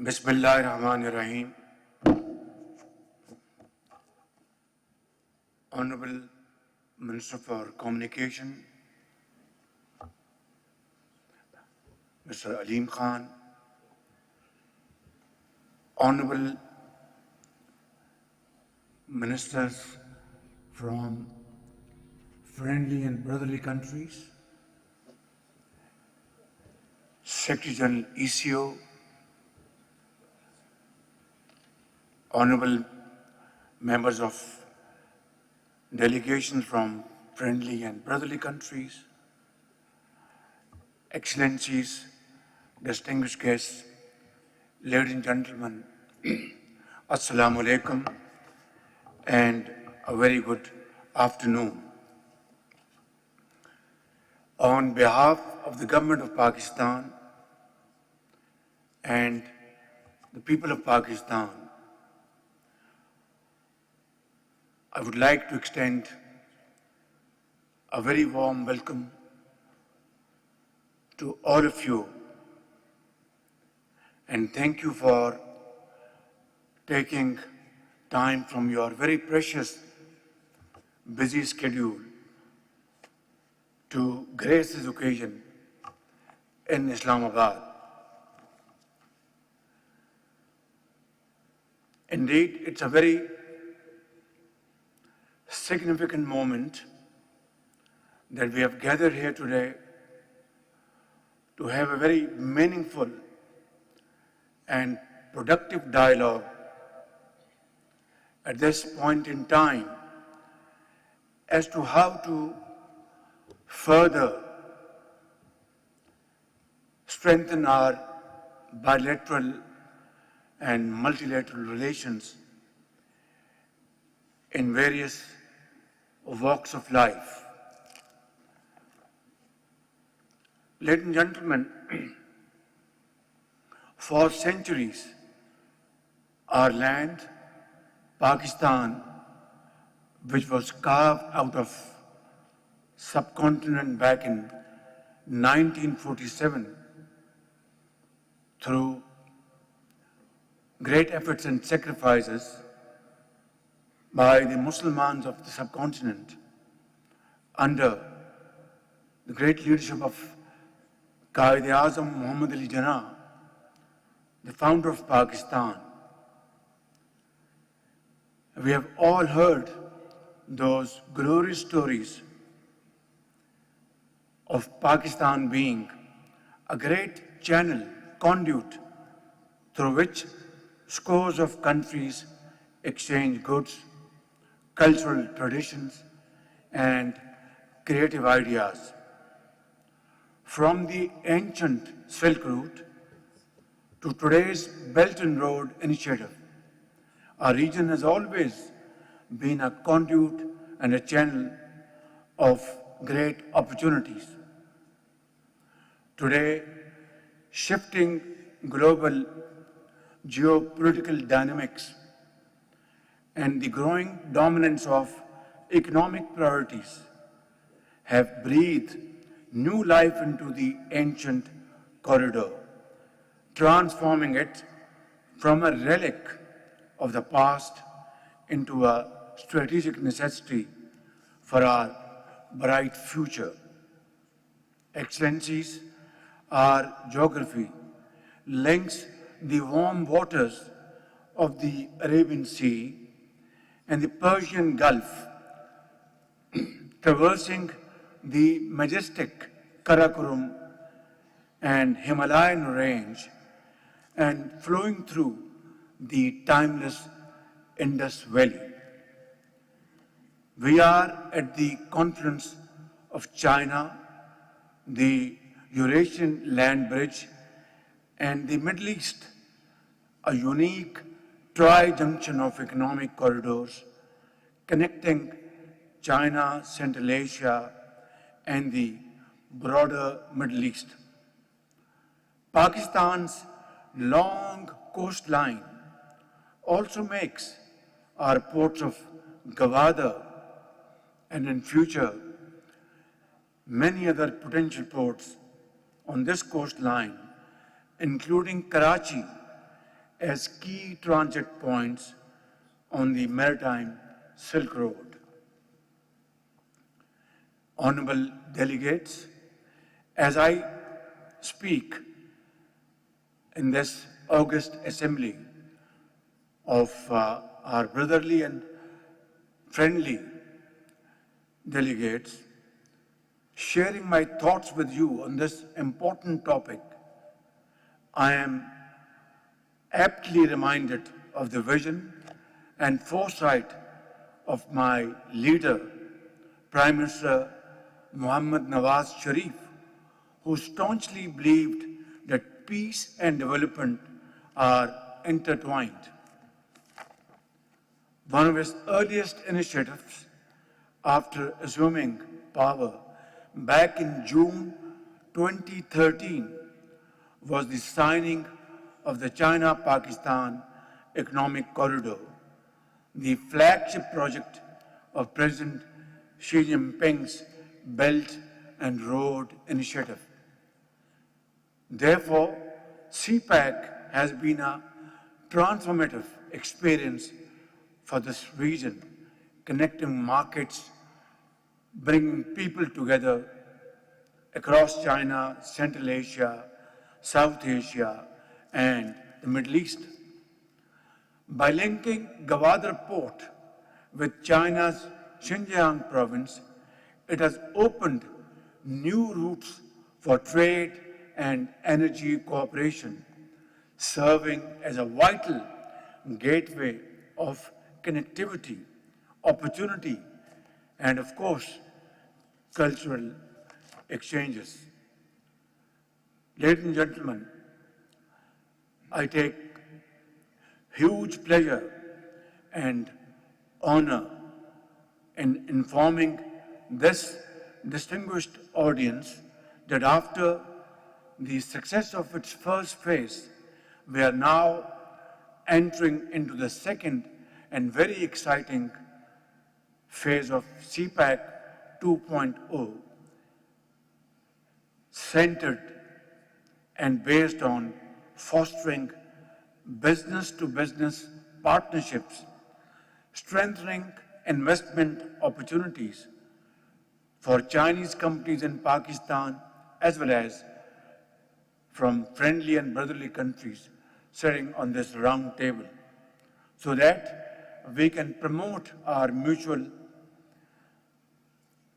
Bismillahirrahmanirrahim. Honorable Minister for Communication, Mr. Aleem Khan, Honorable Ministers from friendly and brotherly countries, Secretary General ECO, Honorable members of delegations from friendly and brotherly countries, Excellencies, distinguished guests, ladies and gentlemen, Assalamu alaikum and a very good afternoon. On behalf of the government of Pakistan and the people of Pakistan, I would like to extend a very warm welcome to all of you and thank you for taking time from your very precious busy schedule to grace this occasion in Islamabad. Indeed, it's a very significant moment that we have gathered here today to have a very meaningful and productive dialogue at this point in time as to how to further strengthen our bilateral and multilateral relations in various walks of life. Ladies and gentlemen, for centuries, our land, Pakistan, which was carved out of subcontinent back in 1947 through great efforts and sacrifices by the Muslims of the subcontinent under the great leadership of Quaid-e-Azam Muhammad Ali Jinnah, the founder of Pakistan. We have all heard those glorious stories of Pakistan being a great channel, conduit, through which scores of countries exchange goods, cultural traditions, and creative ideas. From the ancient Silk Route to today's Belt and Road Initiative, our region has always been a conduit and a channel of great opportunities. Today, shifting global geopolitical dynamics and the growing dominance of economic priorities have breathed new life into the ancient corridor, transforming it from a relic of the past into a strategic necessity for our bright future. Excellencies, our geography links the warm waters of the Arabian Sea and the Persian Gulf, traversing the majestic Karakoram and Himalayan range and flowing through the timeless Indus Valley. We are at the confluence of China, the Eurasian land bridge, and the Middle East, a unique tri-junction of economic corridors connecting China, Central Asia, and the broader Middle East. Pakistan's long coastline also makes our ports of Gwadar and in future many other potential ports on this coastline, including Karachi as key transit points on the maritime Silk Road. Honorable delegates, as I speak in this august assembly of our brotherly and friendly delegates, sharing my thoughts with you on this important topic, I am aptly reminded of the vision and foresight of my leader, Prime Minister Mohammad Nawaz Sharif, who staunchly believed that peace and development are intertwined. One of his earliest initiatives after assuming power back in June 2013 was the signing of the China-Pakistan Economic Corridor, the flagship project of President Xi Jinping's Belt and Road Initiative. Therefore, CPEC has been a transformative experience for this region, connecting markets, bringing people together across China, Central Asia, South Asia, and the Middle East. By linking Gwadar port with China's Xinjiang province, it has opened new routes for trade and energy cooperation, serving as a vital gateway of connectivity, opportunity, and of course, cultural exchanges. Ladies and gentlemen, I take huge pleasure and honor in informing this distinguished audience that after the success of its first phase, we are now entering into the second and very exciting phase of CPEC 2.0, centered and based on fostering business-to-business partnerships, strengthening investment opportunities for Chinese companies in Pakistan as well as from friendly and brotherly countries sitting on this round table, so that we can promote our mutual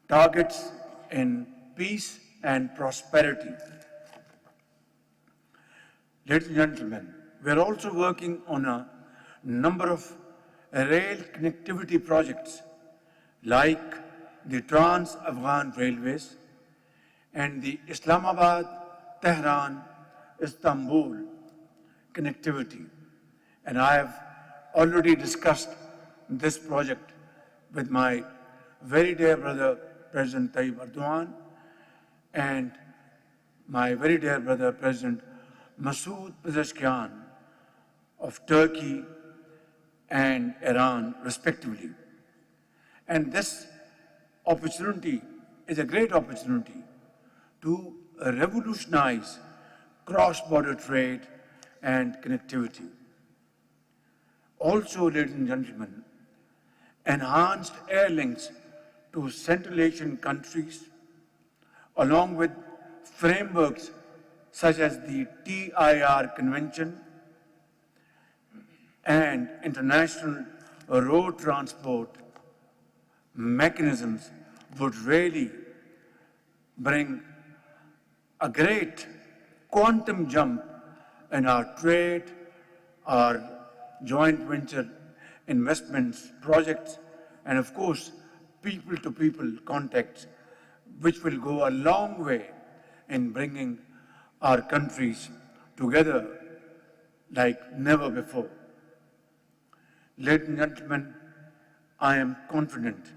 targets in peace and prosperity. Ladies and gentlemen, we are also working on a number of rail connectivity projects like the Trans-Afghan Railways and the Islamabad-Tehran-Istanbul connectivity. And I have already discussed this project with my very dear brother, President Tayyip Erdogan, and my very dear brother, President Masoud Pezeshkian of Turkey and Iran, respectively. And this opportunity is a great opportunity to revolutionize cross-border trade and connectivity. Also, ladies and gentlemen, enhanced air links to Central Asian countries, along with frameworks such as the TIR Convention and international road transport mechanisms would really bring a great quantum jump in our trade, our joint venture investments, projects, and of course, people-to-people contacts, which will go a long way in bringing our countries together like never before. Ladies and gentlemen, I am confident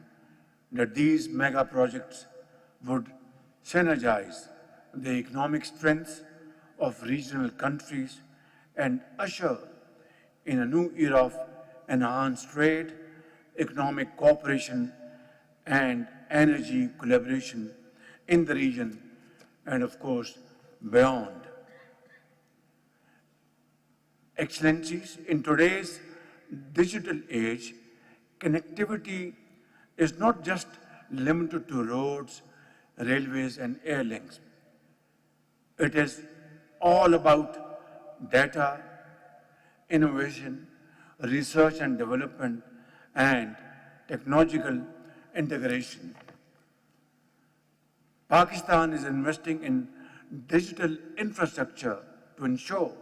that these mega projects would synergize the economic strengths of regional countries and usher in a new era of enhanced trade, economic cooperation, and energy collaboration in the region and, of course, beyond. Excellencies, in today's digital age, connectivity is not just limited to roads, railways, and air links. It is all about data, innovation, research and development, and technological integration. Pakistan is investing in digital infrastructure to ensure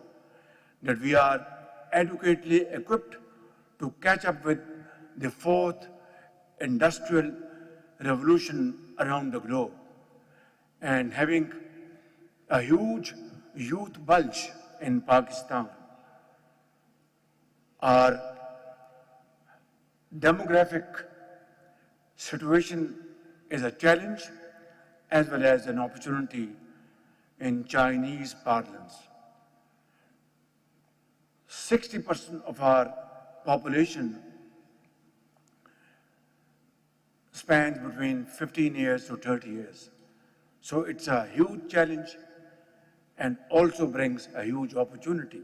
that we are adequately equipped to catch up with the fourth industrial revolution around the globe. And having a huge youth bulge in Pakistan, our demographic situation is a challenge as well as an opportunity in Chinese parlance. 60% of our population spans between 15 years to 30 years. So it's a huge challenge and also brings a huge opportunity.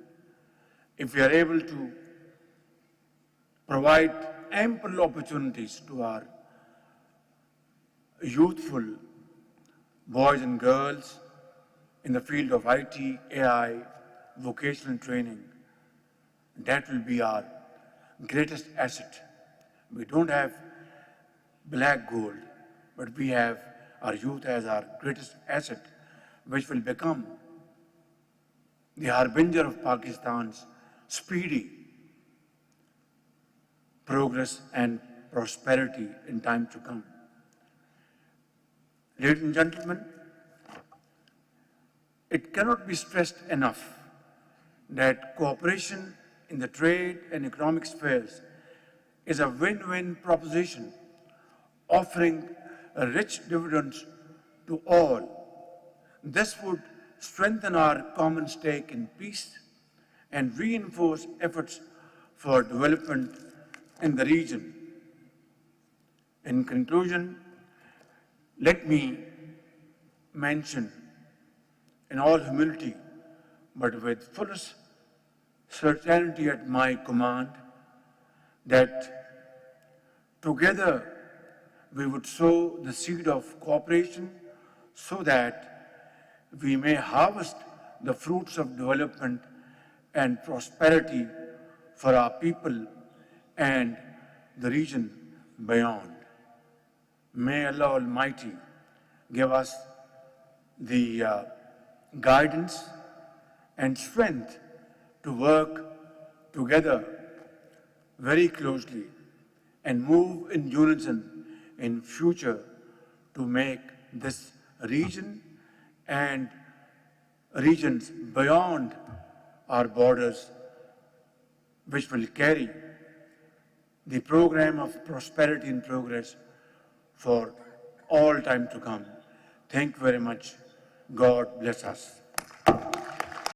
If we are able to provide ample opportunities to our youthful boys and girls in the field of IT, AI, vocational training, that will be our greatest asset. We don't have black gold, but we have our youth as our greatest asset, which will become the harbinger of Pakistan's speedy progress and prosperity in time to come. Ladies and gentlemen, it cannot be stressed enough that cooperation in the trade and economic spheres is a win-win proposition, offering rich dividends to all. This would strengthen our common stake in peace and reinforce efforts for development in the region. In conclusion, let me mention in all humility, but with fullest certainty at my command, that together we would sow the seed of cooperation so that we may harvest the fruits of development and prosperity for our people and the region beyond. May Allah Almighty give us the guidance and strength to work together very closely and move in unison in future to make this region and regions beyond our borders, which will carry the program of prosperity and progress for all time to come. Thank you very much. God bless us.